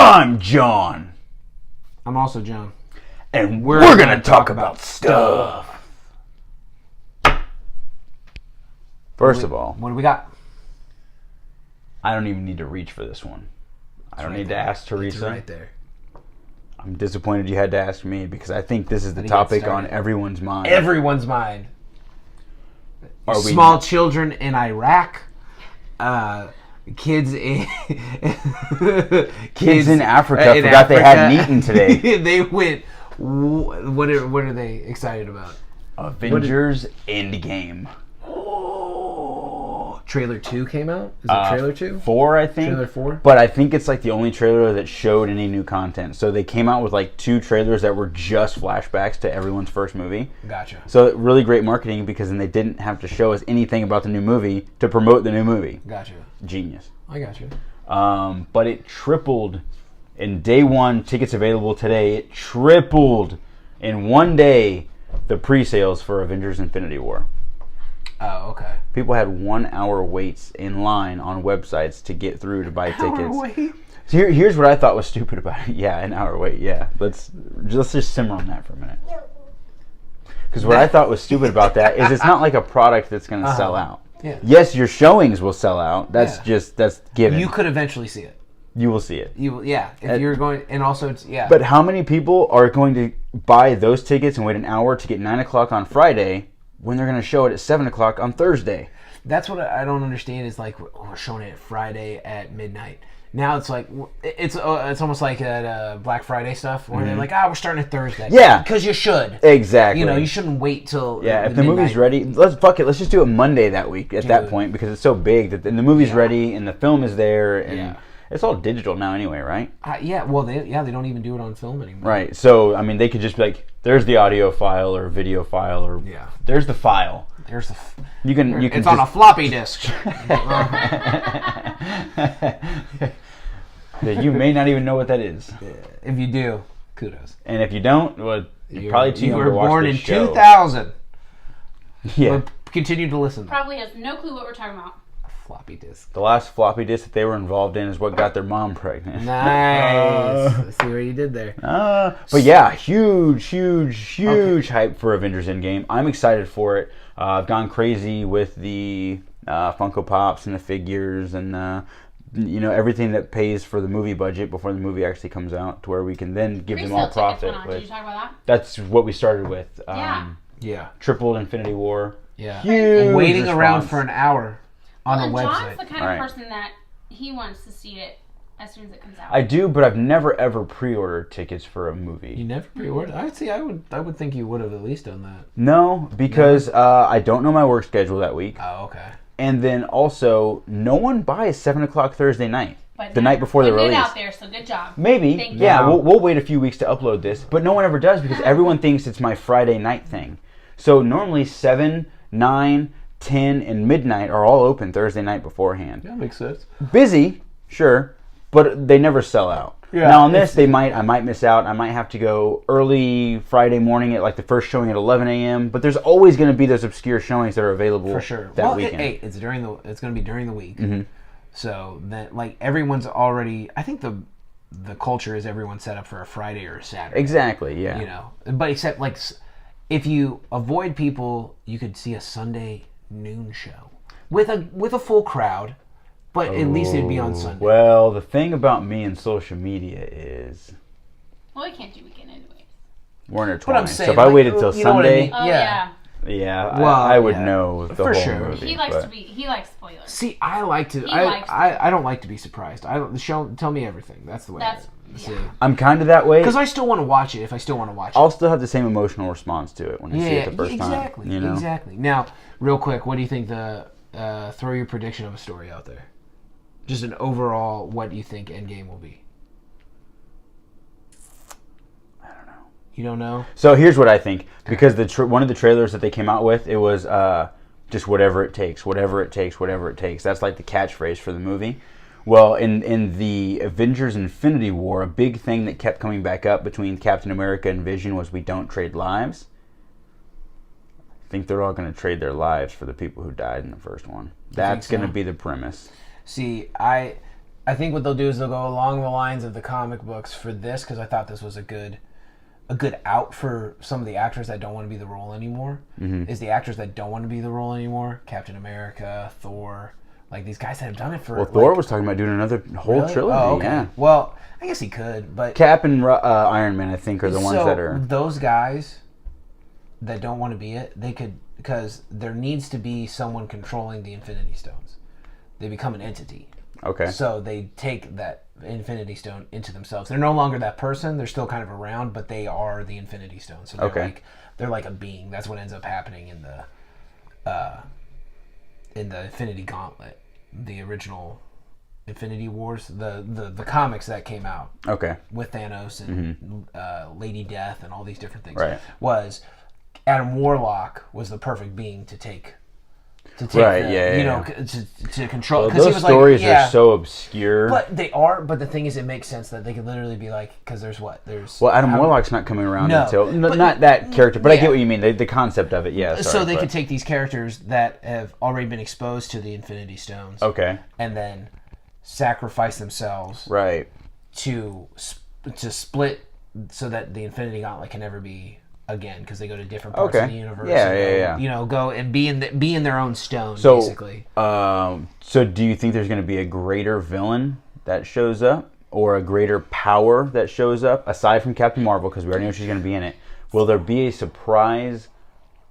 I'm John. I'm also John. And we're going to talk about stuff. First of all, what do we got? I don't even need to reach for this one. I don't need to ask Teresa. It's right there. I'm disappointed you had to ask me because I think this is the topic on everyone's mind. Everyone's mind. Small children in Iraq. Kids in kids in Africa forgot they had meeting today. They went. What are they excited about? Avengers Endgame. Trailer 2 came out? Is it trailer 2? 4, I think. Trailer 4? But I think it's like the only trailer that showed any new content. So they came out with like 2 trailers that were just flashbacks to everyone's first movie. Gotcha. So really great marketing because then they didn't have to show us anything about the new movie to promote the new movie. Gotcha. Genius. I gotcha. But it tripled in day 1, tickets available today. It tripled in one day the pre-sales for Avengers Infinity War. Oh, okay. People had 1 hour waits in line on websites to get through to buy tickets. Hour wait? So here's what I thought was stupid about it. Yeah, an hour wait. Yeah, let's just simmer on that for a minute. Because what I thought was stupid about that is it's not like a product that's going to sell out. Yeah. Yes, your showings will sell out. That's given. You could eventually see it. You will see it. If you're going, and also it's But how many people are going to buy those tickets and wait an hour to get 9 o'clock on Friday when they're going to show it at 7 o'clock on Thursday? That's what I don't understand is like we're showing it Friday at midnight. Now it's like it's almost like at Black Friday stuff where they're like, we're starting at Thursday. Yeah, because you should. Exactly. You shouldn't wait till if the movie's ready, let's just do it Monday that week at that point because it's so big that the movie's ready and the film is there and it's all digital now anyway, right? Well, they don't even do it on film anymore. Right. So I mean, they could just be like, there's the audio file or video file or there's the file. There's the. You can. It's on a floppy disk. You may not even know what that is. If you do, kudos. And if you don't, well, you're probably too young to watch born this in show. 2000. Yeah. But continue to listen. Probably has no clue what we're talking about. Floppy disk. The last floppy disk that they were involved in is what got their mom pregnant. Nice. See what you did there. But yeah, huge hype for Avengers Endgame. I'm excited for it. I've gone crazy with the Funko Pops and the figures and everything that pays for the movie budget before the movie actually comes out, to where we can then give them all profit. Did you talk about that? That's what we started with. Tripled Infinity War. Yeah. Huge waiting response. around for an hour on a website. John's the kind of person that he wants to see it as soon as it comes out. I do, but I've never ever pre-ordered tickets for a movie. You never pre-ordered? I would think you would have at least done that. No, because I don't know my work schedule that week. Oh, okay. And then also, no one buys 7 o'clock Thursday night. But the night before the release. Out there, so good job. Maybe. We'll wait a few weeks to upload this. But no one ever does because everyone thinks it's my Friday night thing. So normally 7, 9, 10, and midnight are all open Thursday night beforehand. Yeah, makes sense. Busy, sure, but they never sell out. Yeah, now on this, I might miss out. I might have to go early Friday morning at like the first showing at 11 a.m. But there's always going to be those obscure showings that are available for sure that weekend. It's going to be during the week, so that like everyone's already. I think the culture is everyone's set up for a Friday or a Saturday. Exactly. Yeah. But except like if you avoid people, you could see a Sunday noon show with a full crowd. But at least it'd be on Sunday. Well, the thing about me and social media is... Well, we can't do weekend anyways. We're in our 20s. So if I waited till Sunday... Oh, yeah. Yeah, well, I would know the whole movie. He likes spoilers. See, I like to... I don't like to be surprised. Tell me everything. That's the way I see. I'm kind of that way. Because I still want to watch it if I still want to watch it. I'll still have the same emotional response to it when I see it the first time. Exactly. Now, real quick, what do you think throw your prediction of a story out there? Just an overall, what do you think Endgame will be? I don't know. You don't know? So here's what I think. Because one of the trailers that they came out with, it was just whatever it takes, whatever it takes, whatever it takes. That's like the catchphrase for the movie. Well, in the Avengers Infinity War, a big thing that kept coming back up between Captain America and Vision was we don't trade lives. I think they're all going to trade their lives for the people who died in the first one. That's going to be the premise. See, I think what they'll do is they'll go along the lines of the comic books for this, because I thought this was a good out for some of the actors that don't want to be the role anymore. Is the actors that don't want to be the role anymore, Captain America, Thor, like these guys that have done it for. Well, Thor was talking about doing another whole trilogy. Oh, okay. Yeah. Well, I guess he could, but Cap and Iron Man, I think, are the ones that are. Those guys that don't want to be it, they could, because there needs to be someone controlling the Infinity Stones. They become an entity. Okay. So they take that Infinity Stone into themselves. They're no longer that person. They're still kind of around, but they are the Infinity Stone. So they're like a being. That's what ends up happening in the Infinity Gauntlet, the original Infinity Wars, the comics that came out. Okay. With Thanos and Lady Death and all these different things. Right. Was Adam Warlock was the perfect being to take. Right, to control. Well, those stories are so obscure. But they are. But the thing is, it makes sense that they could literally be like, because there's. Well, Adam Warlock's not coming around until not that character, but I get what you mean. The concept of it, yeah. So they could take these characters that have already been exposed to the Infinity Stones, okay, and then sacrifice themselves, right, to split so that the Infinity Gauntlet can never be. Again, because they go to different parts of the universe. Yeah. You know, go and be in their own stone, so, basically. So do you think there's going to be a greater villain that shows up, or a greater power that shows up, aside from Captain Marvel, because we already know she's going to be in it? Will there be a surprise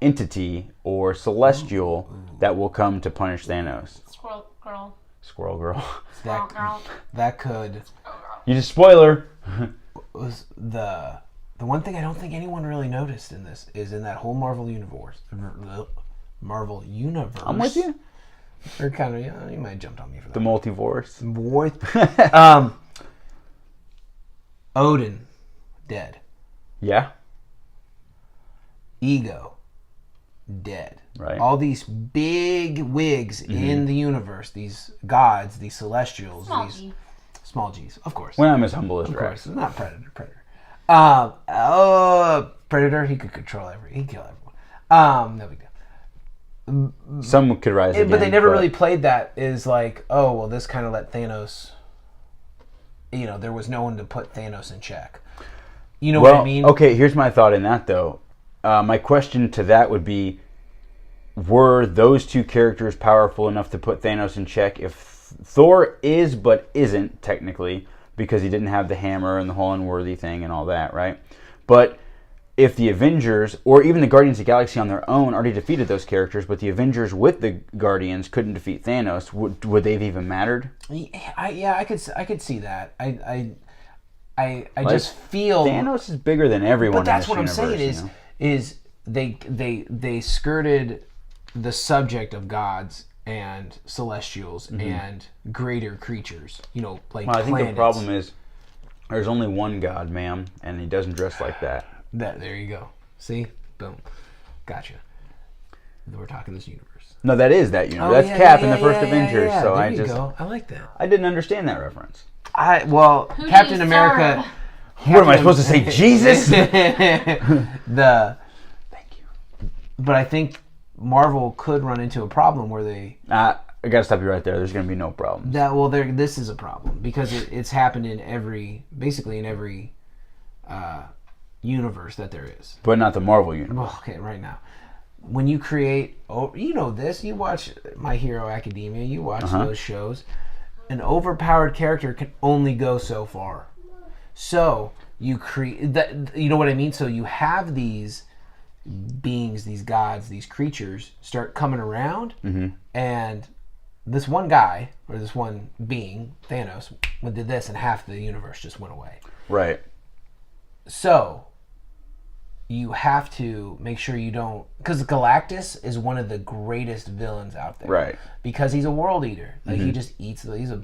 entity or celestial that will come to punish Thanos? Squirrel Girl. That could. You just spoiler. Was the one thing I don't think anyone really noticed in this is in that whole Marvel universe. I'm with you. Or kind of, you might have jumped on me for that. The multiverse. Odin, dead. Yeah. Ego, dead. Right. All these big wigs in the universe, these gods, these celestials, small G's, of course. When I'm as humble as Drax. Drax. Not Predator. Predator, he could control he'd kill everyone. No big deal. Some could rise again. But they never really played that as like, oh, well, this kind of let Thanos, there was no one to put Thanos in check. You know what I mean? Okay, here's my thought in that, though. My question to that would be, were those two characters powerful enough to put Thanos in check? If Thor is but isn't, technically, because he didn't have the hammer and the whole unworthy thing and all that, right? But if the Avengers, or even the Guardians of the Galaxy on their own, already defeated those characters, but the Avengers with the Guardians couldn't defeat Thanos, would they have even mattered? I could see that. I just feel Thanos is bigger than everyone. But that's in what this I'm universe, saying is they skirted the subject of gods and celestials and greater creatures, like I think planets. the problem is there's only one God, ma'am, and he doesn't dress like that. There you go. See? Boom. Gotcha. We're talking this universe. No, that is that universe. That's Cap in the first Avengers. So there you go. I like that. I didn't understand that reference. Who Captain America. What am I supposed to say? Jesus? Thank you. But I think Marvel could run into a problem where they. I gotta stop you right there. There's gonna be no problem. This is a problem because it's happened in every universe that there is. But not the Marvel universe. Well, okay, right now, when you create, this. You watch My Hero Academia. You watch those shows. An overpowered character can only go so far. So you create that. You know what I mean? So you have these beings, these gods, these creatures start coming around, and this one guy or this one being, Thanos, did this, and half the universe just went away. Right. So you have to make sure you don't, because Galactus is one of the greatest villains out there. Right. Because he's a world eater. Like he just eats. He's a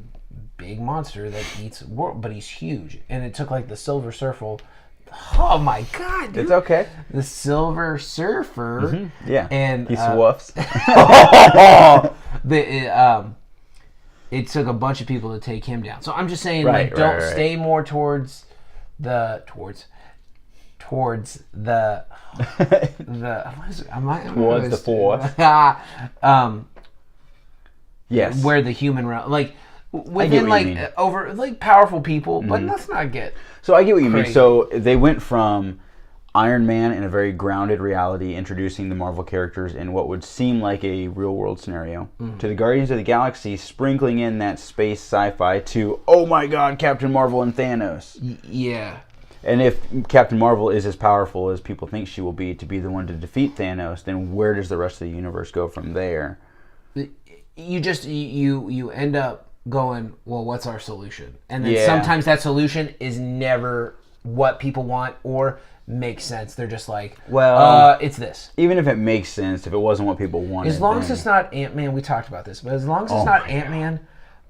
big monster that eats world, but he's huge. And it took like the Silver Surfer. Oh my God, dude. It's okay. The Silver Surfer. Yeah. And he swoofs. It took a bunch of people to take him down. So I'm just saying, Right. Stay more towards the the what is it? Towards the Force. Yes. Where the human realm, within powerful people, but let's not get. So I get what you mean. Crazy. So they went from Iron Man in a very grounded reality, introducing the Marvel characters in what would seem like a real-world scenario, to the Guardians of the Galaxy, sprinkling in that space sci-fi to, oh my god, Captain Marvel and Thanos. Yeah. And if Captain Marvel is as powerful as people think she will be to be the one to defeat Thanos, then where does the rest of the universe go from there? You end up going, well, what's our solution? And then sometimes that solution is never what people want or makes sense. They're just like, well, it's this. Even if it makes sense, if it wasn't what people wanted. As long as it's not Ant-Man, we talked about this, but as long as it's not Ant-Man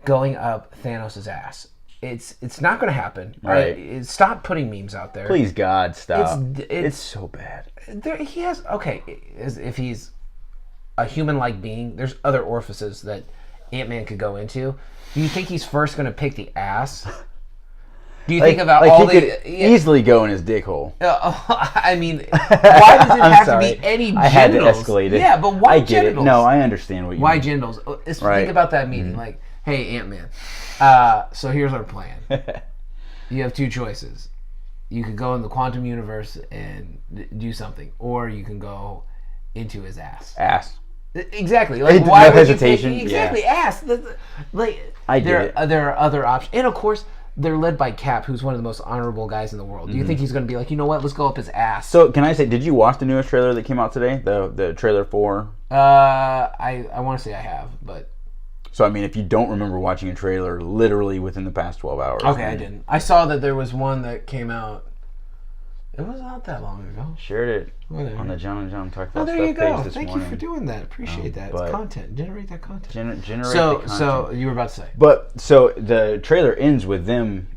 going up Thanos' ass, it's not going to happen. Right. Stop putting memes out there. Please, God, stop. It's so bad. He has, if he's a human-like being, there's other orifices that Ant-Man could go into. Do you think he's first going to pick the ass? Do you think about all he could easily go in his dick hole? I mean, why does it have to be any genitals? I had to escalate it. Yeah, but why I get genitals? It. No, I understand what you mean. Why genitals? Think about that meeting. Like, hey, Ant-Man, so here's our plan. You have two choices. You could go in the quantum universe and do something, or you can go into his ass. Ass. Exactly. Like, No why would hesitation. you pick, exactly, ass. There are other options. And, of course, they're led by Cap, who's one of the most honorable guys in the world. Do you think he's going to be like, you know what, let's go up his ass? So, can I say, did you watch the newest trailer that came out today? The trailer for? I want to say I have, but... So, I mean, if you don't remember watching a trailer literally within the past 12 hours. Okay, I didn't. I saw that there was one that came out... It was not that long ago. Shared it on the John and John Talk About Stuff page this morning. Thank you for doing that. Appreciate that. It's content. Generate that content. Generate the content. So you were about to say. But, so the trailer ends with them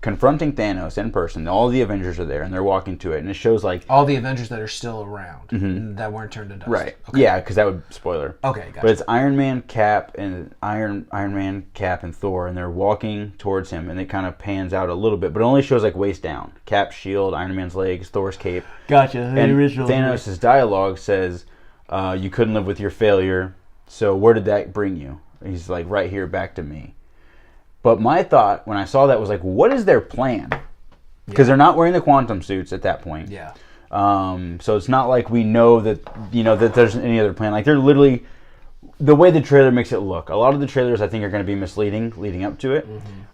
confronting Thanos in person. All the Avengers are there, and they're walking to it, and it shows like... all the Avengers that are still around that weren't turned to dust. Right. Okay. Yeah, because that would... Spoiler. Okay, gotcha. But it's Iron Man, Cap, and Iron Man, Cap, and Thor, and they're walking towards him, and it kind of pans out a little bit, but it only shows like waist down. Cap's shield, Iron Man's legs, Thor's cape. Gotcha. And Thanos' dialogue says, you couldn't live with your failure, so where did that bring you? He's like, right here, back to me. But my thought when I saw that was like, what is their plan? Because they're not wearing the quantum suits at that point. Yeah. So it's not like we know that that there's any other plan. Like they're literally the way the trailer makes it look. A lot of the trailers I think are going to be misleading leading up to it.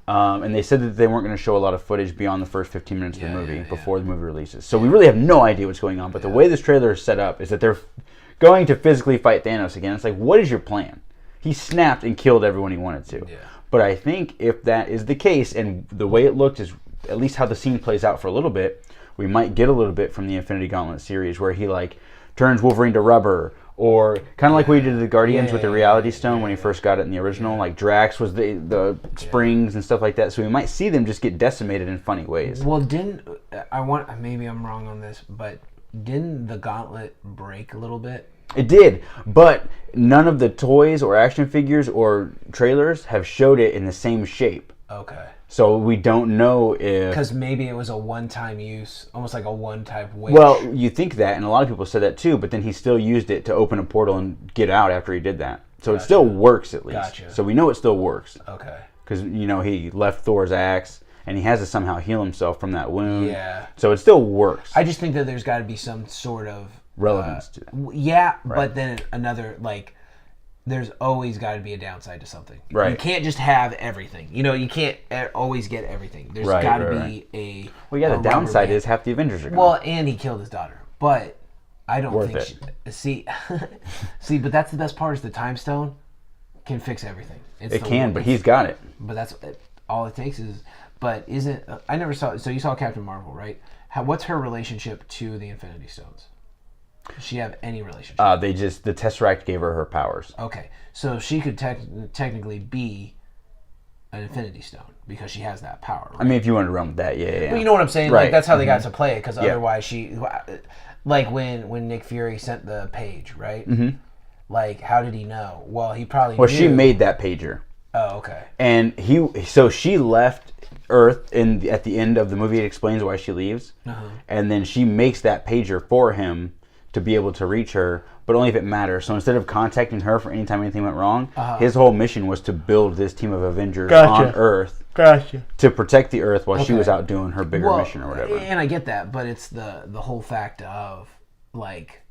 And they said that they weren't going to show a lot of footage beyond the first 15 minutes of the movie before the movie releases. So we really have no idea what's going on. But the way this trailer is set up is that they're going to physically fight Thanos again. It's like, what is your plan? He snapped and killed everyone he wanted to. Yeah. But I think if that is the case, and the way it looked is at least how the scene plays out for a little bit, we might get a little bit from the Infinity Gauntlet series where he like turns Wolverine to rubber, or kind of like what he did to the Guardians with the Reality Stone when he first got it in the original. Like Drax was the springs and stuff like that. So we might see them just get decimated in funny ways. Well, maybe I'm wrong on this, but didn't the Gauntlet break a little bit? It did, but none of the toys or action figures or trailers have showed it in the same shape. Okay. So we don't know if... because maybe it was a one-time use, almost like a one-time wish. Well, you think that, and a lot of people said that too, but then he still used it to open a portal and get out after he did that. So it still works at least. Gotcha. So we know it still works. Okay. Because, he left Thor's axe, and he has to somehow heal himself from that wound. Yeah. So it still works. I just think that there's got to be some sort of... relevance to that. Yeah, right. But then another, there's always got to be a downside to something. Right. You can't just have everything. You can't always get everything. There's got to be a... well, yeah, the downside is half the Avengers are gone. Well, and he killed his daughter. But I don't think... See, but that's the best part is the Time Stone can fix everything. It can, but he's got it. But that's... all it takes is... But isn't... I never saw... So you saw Captain Marvel, right? What's her relationship to the Infinity Stones? Does she have any relationship? The Tesseract gave her powers. Okay, so she could technically be an Infinity Stone because she has that power. Right? I mean, if you wanted to run with that, yeah. But you know what I'm saying? Right. Like that's how they got to play it because otherwise she, like when Nick Fury sent the page, right? Mm-hmm. Like how did he know? Well, he probably. Well, knew. she made that pager. Oh, okay. And she left Earth at the end of the movie. It explains why she leaves, and then she makes that pager for him to be able to reach her, but only if it matters. So instead of contacting her for any time anything went wrong, his whole mission was to build this team of Avengers on Earth to protect the Earth while she was out doing her bigger mission or whatever. And I get that, but it's the whole fact of, like,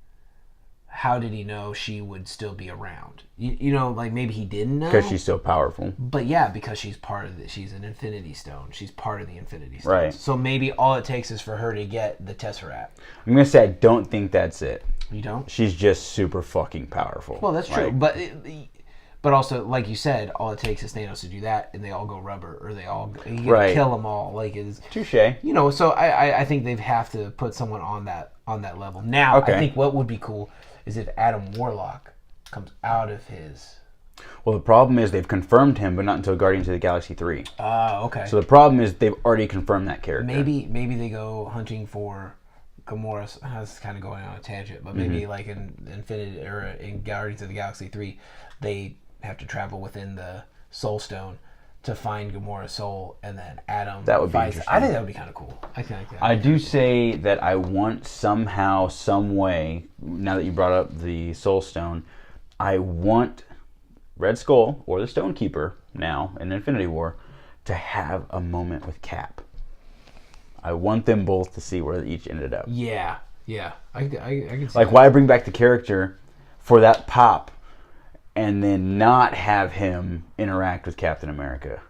how did he know she would still be around? You know, like, maybe he didn't know. Because she's so powerful. But yeah, because she's part of she's an Infinity Stone. She's part of the Infinity Stone. Right. So maybe all it takes is for her to get the Tesseract. I'm going to say I don't think that's it. You don't? She's just super fucking powerful. Well, that's true. But also, like you said, all it takes is Thanos to do that, and they all go rubber, or they all kill them all. Like, it's touche. You know, so I think they have to put someone on that level. Now, I think what would be cool is if Adam Warlock comes out of his. Well, the problem is they've confirmed him, but not until Guardians of the Galaxy 3. Okay. So the problem is they've already confirmed that character. Maybe they go hunting for Gamora. That's kind of going on a tangent, but maybe like in Infinity or in Guardians of the Galaxy 3, they have to travel within the Soul Stone to find Gamora's soul, and then Adam. That would be interesting. I think that would be kind of cool. I do say that I want somehow, some way. Now that you brought up the Soul Stone, I want Red Skull or the Stonekeeper now in Infinity War to have a moment with Cap. I want them both to see where they each ended up. Yeah. I can see like that. why bring back the character for that pop and then not have him interact with Captain America?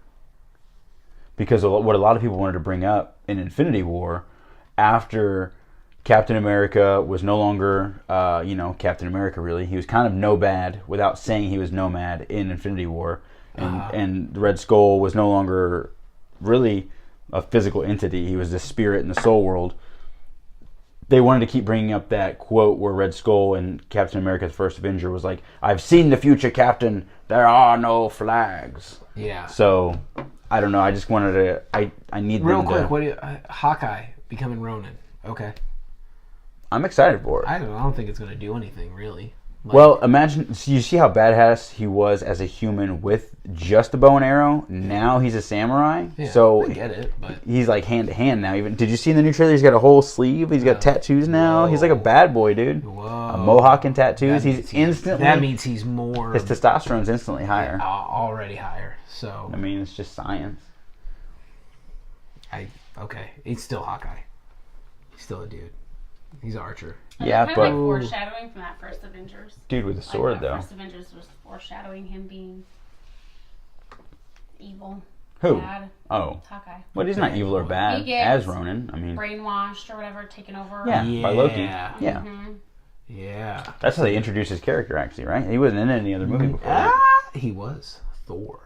Because what a lot of people wanted to bring up in Infinity War, after Captain America was no longer, Captain America really. He was kind of Nomad without saying he was Nomad in Infinity War. And Red Skull was no longer really a physical entity. He was the spirit in the soul world. They wanted to keep bringing up that quote where Red Skull and Captain America's First Avenger was like, "I've seen the future, Captain. There are no flags." Yeah. So, I don't know. I just wanted to... I need Real them quick, to... what do you... Hawkeye becoming Ronin. Okay. I'm excited for it. I don't think it's going to do anything, really. Like, Well, imagine... So you see how badass he was as a human with just a bow and arrow? Now he's a samurai. yeah, So I get it, but... he's like hand to hand now. Even did you see in the new trailer? He's got a whole sleeve. He's got tattoos now. He's like a bad boy, dude. Whoa. A mohawk and tattoos. He's instantly... That means he's more... His testosterone's instantly higher. already higher, so... I mean, it's just science. Okay, he's still Hawkeye. He's still a dude. He's an archer. Yeah, kind but... of like foreshadowing from that first Avengers. Dude with a sword, that though. First Avengers was foreshadowing him being evil. Who? Bad. Oh. Hawkeye. Well, he's not evil or bad He gets as Ronin. I mean... brainwashed or whatever, taken over. Yeah, by Loki. Yeah. Yeah. Mhm. Yeah. That's how they introduced his character, actually, right? He wasn't in any other movie before that. He was Thor.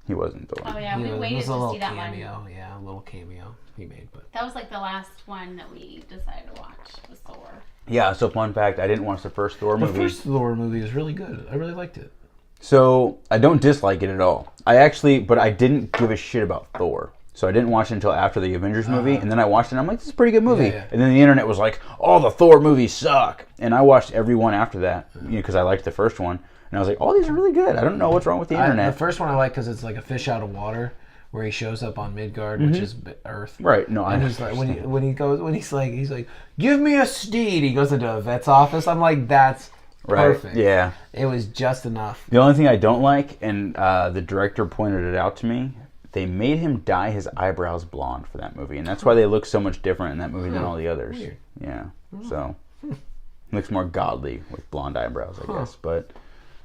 He wasn't Thor. Oh yeah, He we was, waited it was a to little see that one. cameo. Yeah, a little cameo he made, but... That was like the last one that we decided to watch. Was Thor. Yeah, so fun fact, I didn't watch the first Thor movie. The first Thor movie was really good. I really liked it. So, I don't dislike it at all. But I didn't give a shit about Thor. So I didn't watch it until after the Avengers movie, and then I watched it and I'm like, this is a pretty good movie. Yeah. And then the internet was like, all the Thor movies suck. And I watched every one after that, because I liked the first one. And I was like, oh, these are really good. I don't know what's wrong with the internet. The first one I like because it's like a fish out of water, where he shows up on Midgard, which is Earth. Right, no, And he's like, he's like, give me a steed. He goes into a vet's office. I'm like, that's perfect. Yeah. It was just enough. The only thing I don't like, and the director pointed it out to me, they made him dye his eyebrows blonde for that movie, and that's why they look so much different in that movie than all the others. Weird. Yeah, so looks more godly with blonde eyebrows, I guess. But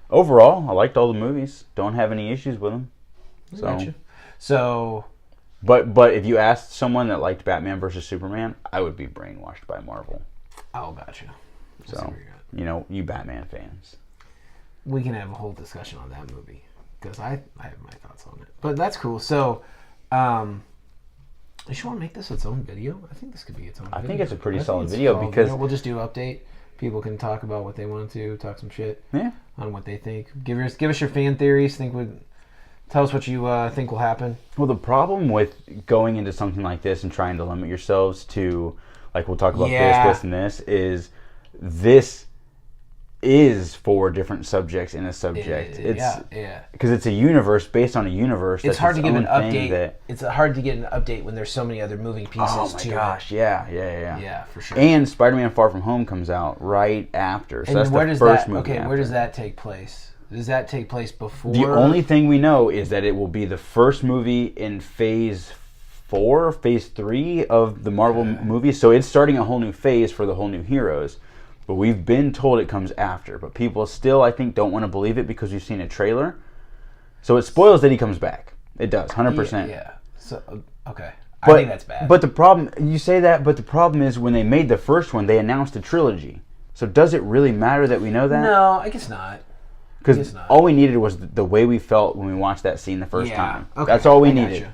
overall, I liked all the movies. Don't have any issues with them. So, but if you asked someone that liked Batman versus Superman, I would be brainwashed by Marvel. oh, gotcha. So you Batman fans. We can have a whole discussion on that movie because I have my thoughts on it. But that's cool. So, you should want to make this its own video. I think this could be its own. I video. think it's a pretty think solid it's a video solid because we'll just do an update. People can talk about what they want to talk some shit. Yeah. On what they think. Give us your fan theories. Tell us what you think will happen. Well, the problem with going into something like this and trying to limit yourselves to, like, we'll talk about this, and this, is this is 4 different subjects in a subject. Because it's a universe based on a universe. It's hard to give an update. It's hard to get an update when there's so many other moving pieces. Oh my gosh, yeah, for sure. And Spider-Man: Far From Home comes out right after, so and that's where the does first that, movie. Okay, after. where does that take place? Does that take place before? The only thing we know is that it will be the first movie in Phase 4, Phase 3 of the Marvel movies. So it's starting a whole new phase for the whole new heroes. But we've been told it comes after. But people still, I think, don't want to believe it because we've seen a trailer. So it spoils that he comes back. It does, 100%. Yeah. So, okay. I think that's bad. But the problem, you say that, but the problem is when they made the first one, they announced a trilogy. So does it really matter that we know that? No, I guess not. Because all we needed was the way we felt when we watched that scene the first time. Okay. That's all we needed.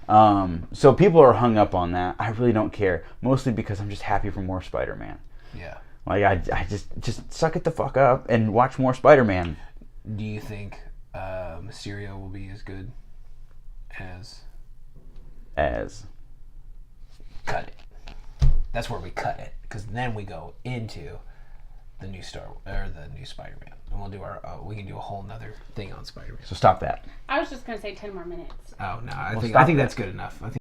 So people are hung up on that. I really don't care. Mostly because I'm just happy for more Spider-Man. Yeah. Like, I just suck it the fuck up and watch more Spider-Man. Do you think Mysterio will be as good as... Cut it. That's where we cut it. Because then we go into the new Spider-Man. And we'll do we can do a whole nother thing on Spider-Man. So stop that. I was just going to say 10 more minutes. Oh, no. I think that's good enough. I think